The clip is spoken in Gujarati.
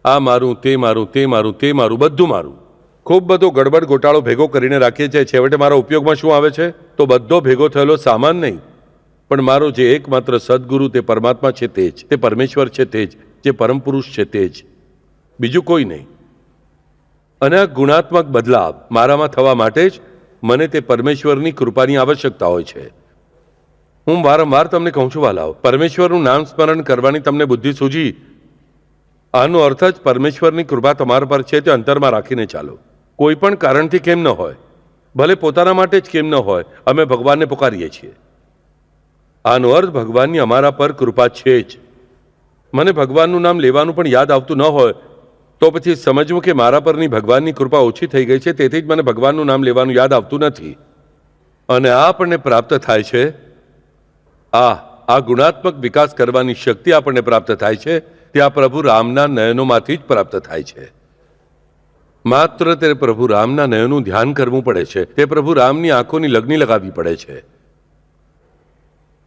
આ મારું, તે મારું, તે મારું, તે મારું, બધું મારું. ખૂબ બધો ગડબડ ગોટાળો ભેગો કરીને રાખીએ છીએ. છેવટે મારા ઉપયોગમાં શું આવે છે? તો બધો ભેગો થયેલો સામાન નહીં, પણ મારો જે એકમાત્ર સદગુરુ તે પરમાત્મા છે તે જ, તે પરમેશ્વર છે તે જ, જે પરમ પુરુષ છે તે જ, બીજું કોઈ નહીં. અને આ ગુણાત્મક બદલાવ મારામાં થવા માટે જ મને તે પરમેશ્વરની કૃપાની આવશ્યકતા હોય છે. હું વારંવાર તમને કહું છું વાલાઓ, પરમેશ્વરનું નામ સ્મરણ કરવાની તમને બુદ્ધિ સૂજી. આનો અર્થ જ પરમેશ્વરની કૃપા તમારા પર છે તે અંતરમાં રાખીને ચાલો. કોઈ પણ કારણથી કેમ ન હોય, ભલે પોતાના માટે જ કેમ ન હોય, અમે ભગવાનને પુકારીએ છીએ. આનો અર્થ ભગવાનની અમારા પર કૃપા છે જ. મને ભગવાનનું નામ લેવાનું પણ યાદ આવતું ન હોય તો પછી સમજવું કે મારા પરની ભગવાનની કૃપા ઓછી થઈ ગઈ છે, તેથી જ મને ભગવાનનું નામ લેવાનું યાદ આવતું નથી. અને આ આપણને પ્રાપ્ત થાય છે, આ ગુણાત્મક વિકાસ કરવાની શક્તિ આપણને પ્રાપ્ત થાય છે ત્યાં પ્રભુ રામના નયનોમાંથી જ પ્રાપ્ત થાય છે. માત્ર તે પ્રભુ રામના નયનનું ધ્યાન કરવું પડે છે, તે પ્રભુ રામની આંખોની લગ્ની લગાવવી પડે છે.